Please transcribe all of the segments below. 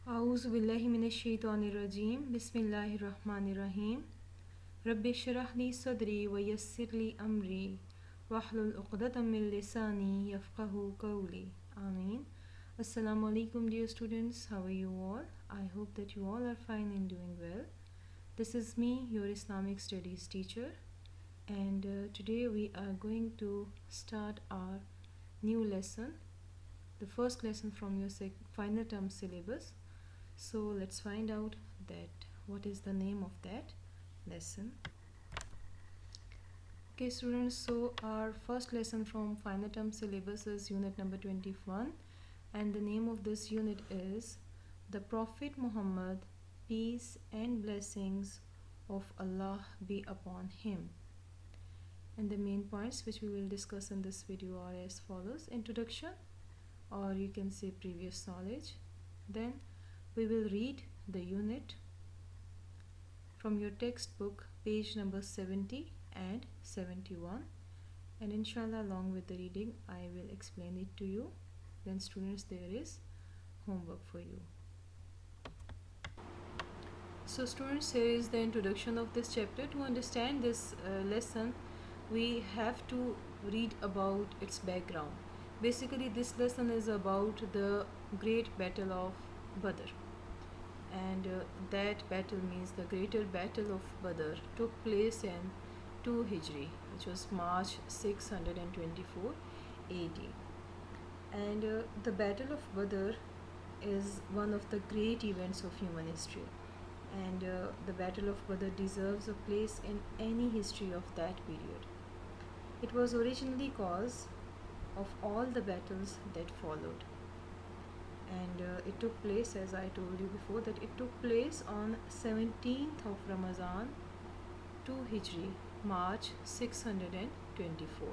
A'udhu billahi minash shaitanir rajim. Bismillahir rahmanir rahim. Rabbi shrah li sadri wa yassir li amri wahlul 'uqdatam min lisani yafqahu qawli. Ameen. Assalamu alaikum dear students. How are you all? I hope that you all are fine and doing well. This is me, your Islamic studies teacher, and today we are going to start our new lesson, the first lesson from your final term syllabus. So let's find out that what is the name of that lesson. Okay students, so our first lesson from final term syllabus is unit number 21, and the name of this unit is The Prophet Muhammad, peace and blessings of Allah be upon him. And the main points which we will discuss in this video are as follows: introduction, or you can say previous knowledge. Then we will read the unit from your textbook, page number 70 and 71, and inshallah along with the reading I will explain it to you. Then students, there is homework for you. So students, here is the introduction of this chapter. To understand this lesson, we have to read about its background. Basically, this lesson is about the great battle of Badr, and that battle means the greater battle of Badr took place in 2 Hijri, which was March 624 AD. And the battle of Badr is one of the great events of human history, and the battle of Badr deserves a place in any history of that period. It was originally cause of all the battles that followed, and it took place, as I told you before, that it took place on 17th of Ramazan 2 Hijri, March 624.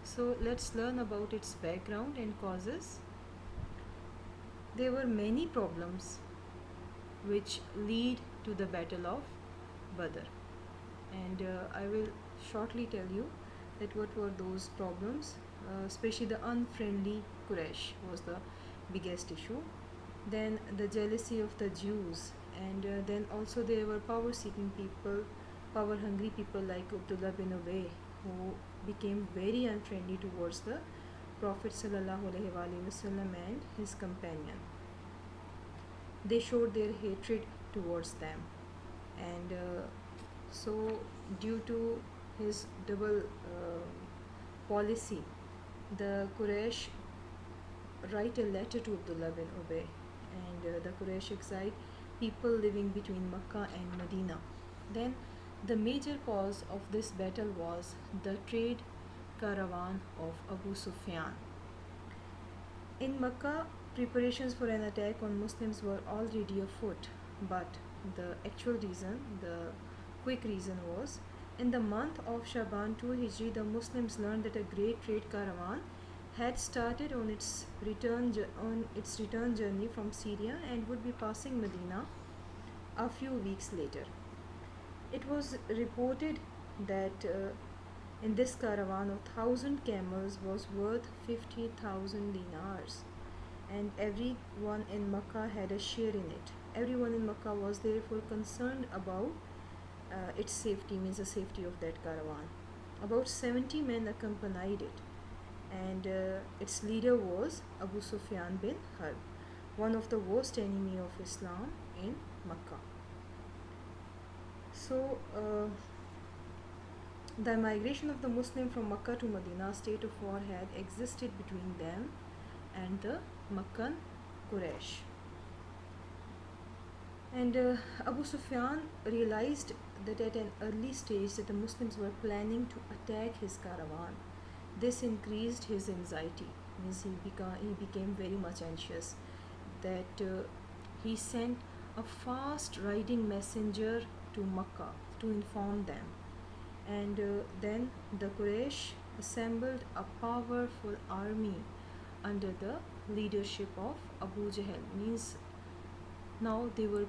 So let's learn about its background and causes. There were many problems which lead to the battle of Badr, and I will shortly tell you that what were those problems. Especially the unfriendly Quraysh was the biggest issue, then the jealousy of the Jews, and then also there were power seeking people, power hungry people like Abdullah bin Ubay, who became very unfriendly towards the Prophet ﷺ and his companion. They showed their hatred towards them, and so due to his double policy, the Quraysh write a letter to Abdullah bin Ubay, and the Quraysh exiled people living between Makkah and Medina. Then the major cause of this battle was the trade caravan of Abu Sufyan. In Makkah, preparations for an attack on Muslims were already afoot, but the actual reason, the quick reason was, in the month of Shaban 2 Hijri, the Muslims learned that a great trade caravan had started on its return journey from Syria and would be passing Medina a few weeks later. It was reported that in this caravan, 1,000 camels was worth 50,000 dinars, and everyone in Makkah had a share in it. Everyone in Makkah was therefore concerned about its safety, means the safety of that caravan. About 70 men accompanied it, and its leader was Abu Sufyan bin Harb, one of the worst enemy of Islam in Makkah. So the migration of the Muslim from Makkah to Medina, state of war had existed between them and the Makkan Quraysh. And Abu Sufyan realized that at an early stage that the Muslims were planning to attack his caravan. This increased his anxiety, means he became very much anxious, that he sent a fast riding messenger to Makkah to inform them, and then the Quraysh assembled a powerful army under the leadership of Abu Jahl, means now they were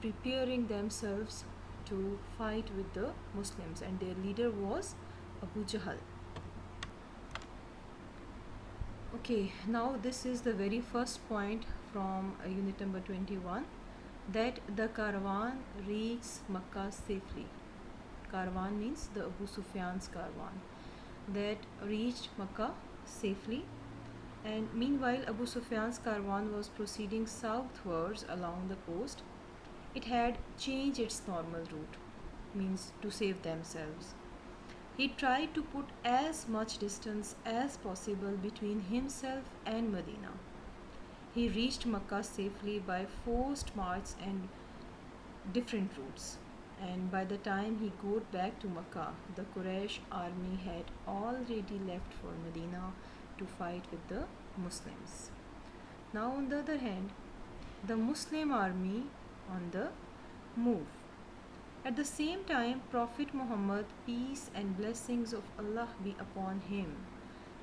preparing themselves to fight with the Muslims, and their leader was Abu Jahl. Okay, now this is the very first point from unit number 21, that the caravan reaches Makkah safely. Caravan means the Abu Sufyan's caravan that reached Makkah safely. And meanwhile, Abu Sufyan's caravan was proceeding southwards along the coast. It had changed its normal route, means to save themselves. He tried to put as much distance as possible between himself and Medina. He reached Makkah safely by forced march and different routes. And by the time he got back to Makkah, the Quraysh army had already left for Medina to fight with the Muslims. Now, on the other hand, the Muslim army on the move. At the same time, Prophet Muhammad, peace and blessings of Allah be upon him,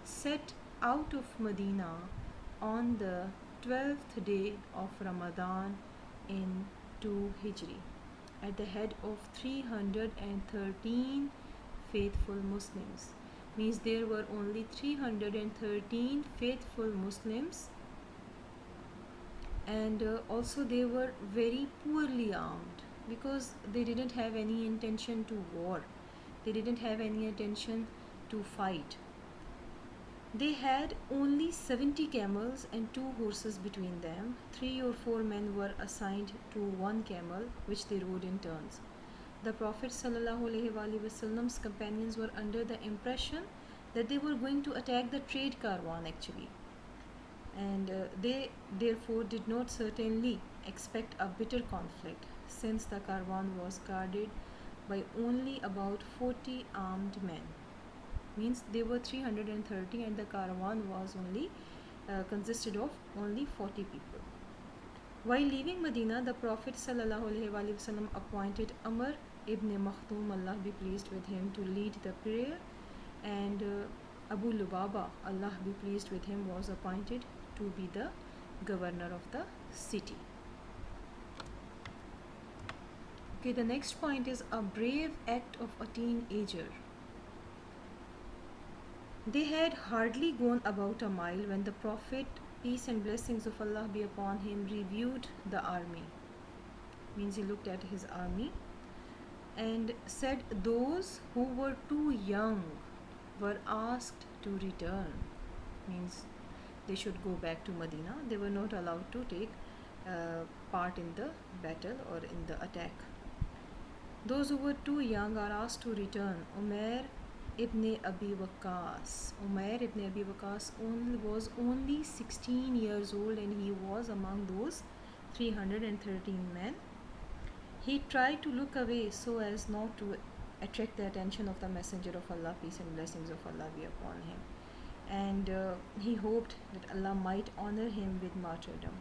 set out of Medina on the 12th day of Ramadan in 2 Hijri at the head of 313 faithful Muslims. Means there were only 313 faithful Muslims, and also they were very poorly armed because they didn't have any intention to war. They didn't have any intention to fight. They had only 70 camels and 2 horses between them. 3 or 4 men were assigned to one camel, which they rode in turns. The Prophet ﷺ's companions were under the impression that they were going to attack the trade caravan actually. And they therefore did not certainly expect a bitter conflict, since the caravan was guarded by only about 40 armed men. Means they were 330 and the caravan was only consisted of only 40 people. While leaving Medina, the Prophet ﷺ appointed Amr ibn Makhtum, Allah be pleased with him, to lead the prayer, and Abu Lubaba, Allah be pleased with him, was appointed to be the governor of the city. Okay, the next point is a brave act of a teenager. They had hardly gone about a mile when the Prophet, peace and blessings of Allah be upon him, reviewed the army. Means he looked at his army and said those who were too young were asked to return. Means they should go back to Medina. They were not allowed to take part in the battle or in the attack. Those who were too young are asked to return. Umair ibn Abi Waqqas. Umair ibn Abi Waqqas was only 16 years old, and he was among those 313 men. He tried to look away so as not to attract the attention of the Messenger of Allah, peace and blessings of Allah be upon him. And he hoped that Allah might honor him with martyrdom.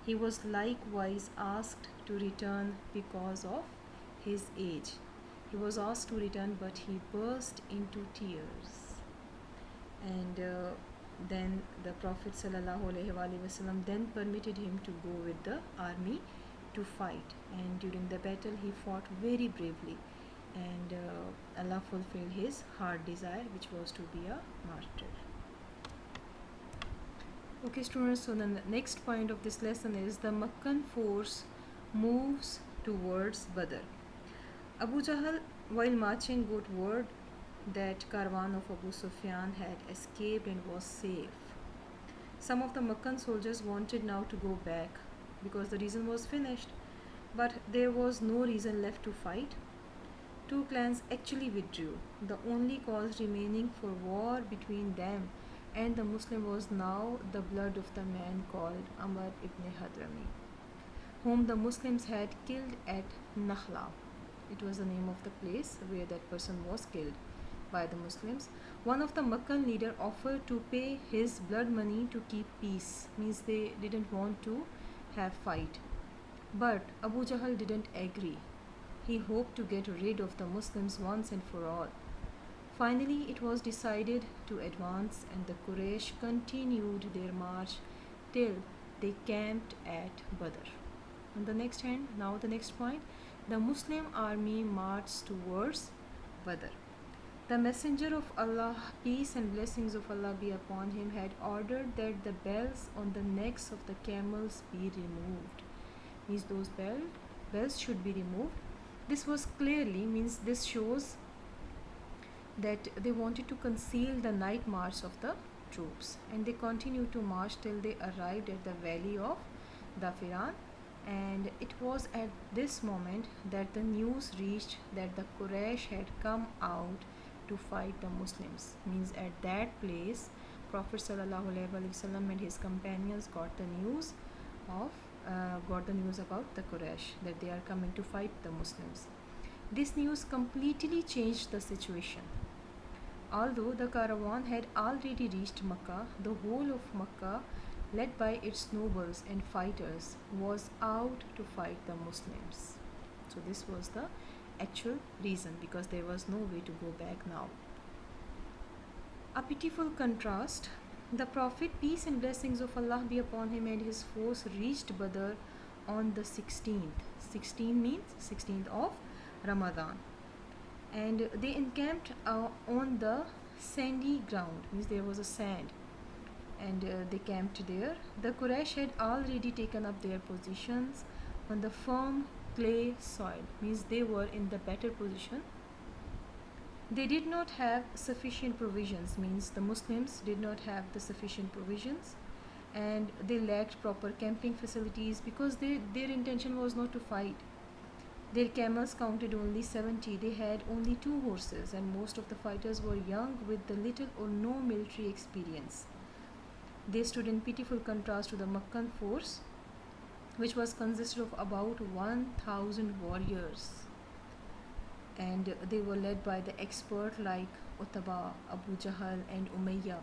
He was likewise asked to return because of his age. He was asked to return, but he burst into tears. And then the Prophet ﷺ then permitted him to go with the army to fight. And during the battle, he fought very bravely. And Allah fulfilled his heart desire, which was to be a martyr. Okay, students, so the next point of this lesson is the Meccan force moves towards Badr. Abu Jahl, while marching, got word that caravan of Abu Sufyan had escaped and was safe. Some of the Meccan soldiers wanted now to go back because the reason was finished, but there was no reason left to fight. 2 clans actually withdrew. The only cause remaining for war between them and the Muslim was now the blood of the man called Amr ibn Hadrami, whom the Muslims had killed at Nakhla. It was the name of the place where that person was killed by the Muslims. One of the Meccan leader offered to pay his blood money to keep peace. Means they didn't want to have fight. But Abu Jahl didn't agree. He hoped to get rid of the Muslims once and for all. Finally, it was decided to advance, and the Quraysh continued their march till they camped at Badr. On the next hand, now the next point, the Muslim army marched towards Badr. The Messenger of Allah, peace and blessings of Allah be upon him, had ordered that the bells on the necks of the camels be removed. Means those bells should be removed. This was clearly, means this shows that they wanted to conceal the night march of the troops, and they continued to march till they arrived at the valley of Dafiran. And it was at this moment that the news reached that the Quraysh had come out to fight the Muslims. Means at that place, Prophet sallallahu alaihi wasallam and his companions got the news about the Quraysh, that they are coming to fight the Muslims. This news completely changed the situation. Although the caravan had already reached Makkah, the whole of Makkah, led by its nobles and fighters, was out to fight the Muslims. So this was the actual reason, because there was no way to go back now. A pitiful contrast. The Prophet, peace and blessings of Allah be upon him, and his force reached Badr on the 16th. 16 means 16th of Ramadan. And they encamped on the sandy ground, means there was a sand, and they camped there. The Quraysh had already taken up their positions on the firm clay soil, means they were in the better position. They did not have sufficient provisions, means the Muslims did not have the sufficient provisions, and they lacked proper camping facilities, because their intention was not to fight. Their camels counted only 70. They had only 2 horses, and most of the fighters were young with the little or no military experience. They stood in pitiful contrast to the Meccan force, which was consisted of about 1,000 warriors, and they were led by the expert like Utbah, Abu Jahl and Umayyah,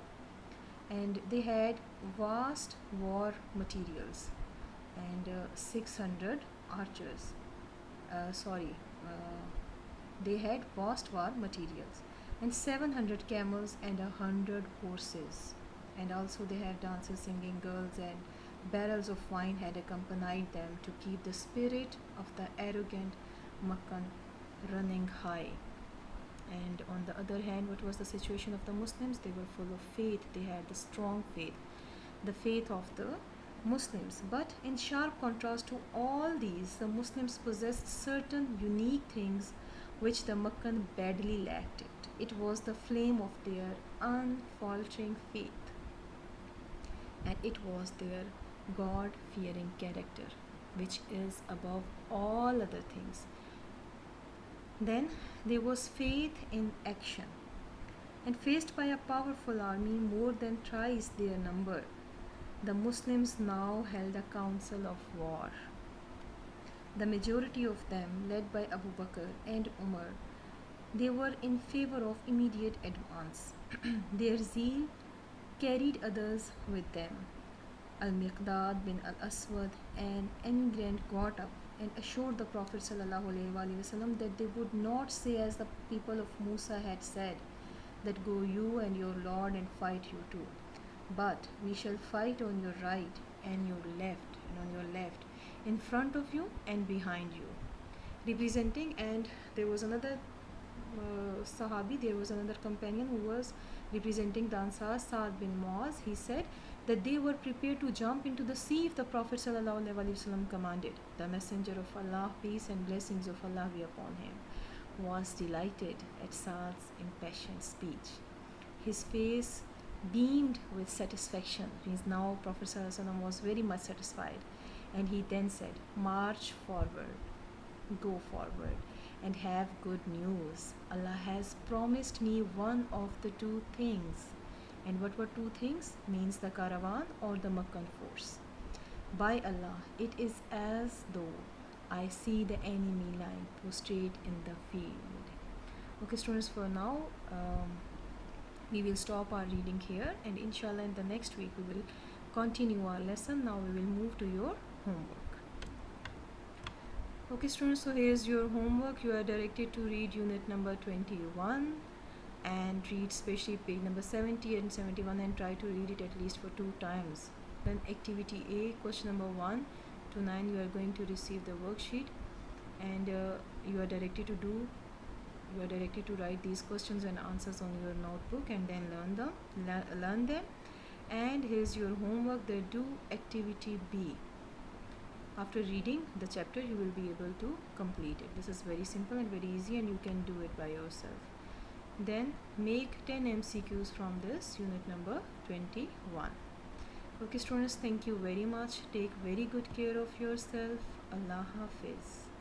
and they had vast war materials and 600 archers. They had vast war materials and 700 camels and 100 horses, and also they had dancers, singing girls, and barrels of wine had accompanied them to keep the spirit of the arrogant Meccan running high. And on the other hand, what was the situation of the Muslims? They were full of faith. They had the strong faith, the faith of the Muslims. But in sharp contrast to all these, the Muslims possessed certain unique things which the Meccan badly lacked it. It was the flame of their unfaltering faith, and it was their God-fearing character, which is above all other things. Then there was faith in action, and faced by a powerful army more than thrice their number, the Muslims now held a council of war. The majority of them, led by Abu Bakr and Umar, they were in favor of immediate advance. Their zeal carried others with them. Al-Miqdad bin al-Aswad, an emigrant, got up and assured the Prophet ﷺ that they would not say as the people of Musa had said, that go you and your Lord and fight you too, but we shall fight on your right and your left, and on your left, in front of you and behind you. Representing, and there was another Sahabi, there was another companion who was representing the Ansar, Saad bin Muaz. He said that they were prepared to jump into the sea if the Prophet ﷺ commanded. The Messenger of Allah, peace and blessings of Allah be upon him, was delighted at Saad's impassioned speech. His face beamed with satisfaction, means now Prophet ﷺ was very much satisfied, and he then said, march forward, go forward, and have good news. Allah has promised me one of the 2 things. And what were 2 things? Means the caravan or the Meccan force. By Allah, it is as though I see the enemy lying prostrate in the field. Okay, students, for now we will stop our reading here, and inshallah in the next week we will continue our lesson. Now we will move to your homework. Okay, students, so here is your homework. You are directed to read unit number 21 and read especially page number 70 and 71, and try to read it at least for 2 times. Then activity A, question number 1 to 9, you are going to receive the worksheet, and you are directed to do you are directed to write these questions and answers on your notebook and then learn them. And here's your homework, the do activity B. After reading the chapter, you will be able to complete it. This is very simple and very easy, and you can do it by yourself. Then make 10 MCQs from this unit number 21. Okay students, thank you very much. Take very good care of yourself. Allah Hafiz.